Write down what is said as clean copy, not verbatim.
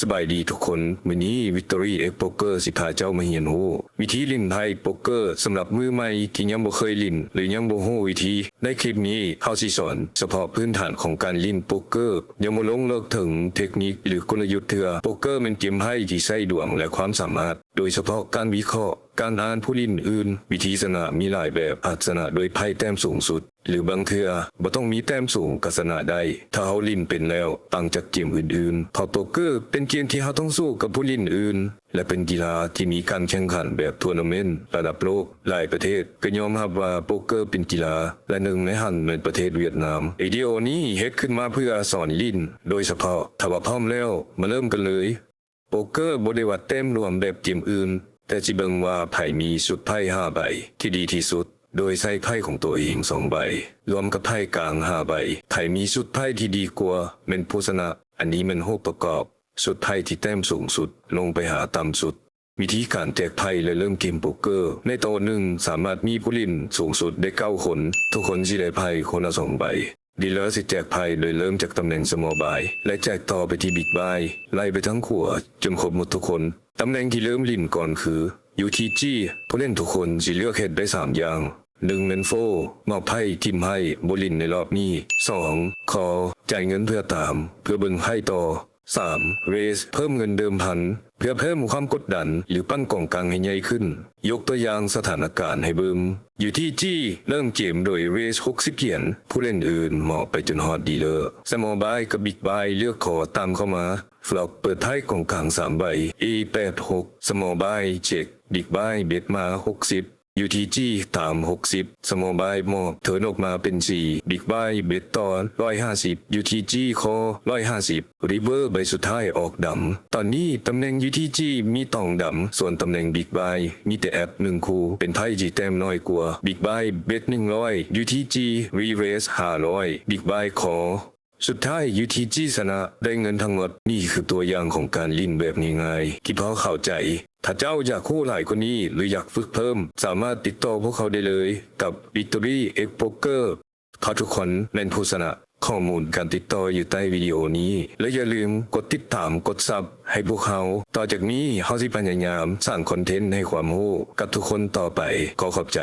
สบายดีทุกคนวันนี้ Victory X Poker สิพาเจ้ามาเรียนรู้วิธีเล่นไพ่โป๊กเกอร์สำหรับมือใหม่ที่ยังบ่เคยเล่นหรือยังบ่รู้วิธีในคลิปนี้เขาสิสอนเฉพาะพื้นฐานของการเล่นโป๊กเกอร์ยังบ่ลงลึกถึงเทคนิคหรือกลยุทธ์เถื่อโป๊กเกอร์เป็นเกมไพ่ที่ใช้ดวงและความสามารถโดยเฉพาะการวิเคราะห์การอ่านผู้เล่นอื่นวิธีชนะมีหลายแบบอาจชนะโดยไพ่แต้มสูงสุดหรือบางเทื่อบ่ต้องมีแต้มสูงก็ชนะได้ถ้าเฮาเล่นเป็นแล้วต่างจากเกมอื่นๆเพราะโป๊กเกอร์เป็นเกมที่เฮาต้องสู้กับผู้เล่นอื่นและเป็นกีฬาที่มีการแข่งขันแบบทัวร์นาเมนต์ระดับโลกหลายประเทศก็ยอมรับว่าโป๊กเกอร์เป็นกีฬาและหนึ่งในหันเป็นประเทศเวียดนามวิดีโอนี้เฮ็ดขึ้นมาเพื่อสอนลิ้นโดยเฉพาะถ้าว่าพร้อมแล้วมาเริ่มกันเลยโป๊กเกอร์บ่ได้วัดแต้มรวมแบบเกมอื่นแต่สิเบิ่งว่าไพ่มีสุดไพ่5ใบที่ดีที่สุดโดยใส่ไพ่ของตัวเอง2ใบรวมกับไพ่กลาง5ใบไพ่มีสุดไพ่ที่ดีกว่าเป็นผู้ชนะอันนี้มันโฮประกอบสุดไพ่ที่แต้มสูงสุดลงไปหาต่ำสุดวิธีการแจกไพ่และเริ่มเกมโป๊กเกอร์ในโต๊ะหนึ่งสามารถมีผู้เล่นสูงสุดได้9คนทุกคนสิได้ไพ่คนละ2ใบดีเลอร์สิแจกไพ่โดยเริ่มจากตำแหน่ง small buy และแจกต่อไปที่ big buy ไล่ไปทั้งขัวจนครบหมดทุกคนตำแหน่งที่เริ่มลิ้นก่อนคือ UTG ผู้เล่นทุกคนสิเลือกเฮ็ดได้3อย่าง1เงินโฟมอบไพ่ทิมให้บลินในรอบนี้2คอจ่ายเงินเพื่อตามเพื่อเบิ่งไพ่ต่อ3 raise เพิ่มเงินเดิมพันเพื่อเพิ่มความกดดันหรือปั้นกล่องกลางให้ใหญ่ขึ้นยกตัวอย่างสถานการณ์ให้เบิ่งอยู่ที่ G เริ่มเกมโดย raise 60เหรียญผู้เล่นอื่นเหมาะไปจนฮอดดีเลอร์ small buy กับ big buy เลือกขอตามเข้ามาฟลอกเปิดไพ่กล่องกลาง3ใบ A86 small buy เช็ค big buy เบ็ดมา60UTG ตาม60 small buy มอบเทิร์นออกมาเป็น4 big buy เบ็ดต่อ150 UTG คอ150 river ใบสุดท้ายออกดำตอนนี้ตำแหน่ง UTG มีตองดำส่วนตำแหน่ง big buy มีแต่แอป1คู่เป็นไพ่จีแต้มน้อยกว่า big buy เบ็ด100 UTG re-raise 500 big buy คอสุดท้าย UTG ชนะได้เงินทั้งหมดนี่คือตัวอย่างของการลิ้นแบบง่ายๆที่พอเข้าใจถ้าเจ้าอยากคู่หลายคนนี้หรืออยากฝึกเพิ่มสามารถติดต่อพวกเขาได้เลยกับ Victory X Poker เขาทุกคนเป็นผู้ชนะข้อมูลการติดต่ออยู่ใต้วิดีโอนี้และอย่าลืมกดติดตามกดซับให้พวกเขาต่อจากนี้เขาสิพยายามสร้างคอนเทนต์ให้ความรู้กับทุกคนต่อไปขอขอบใจ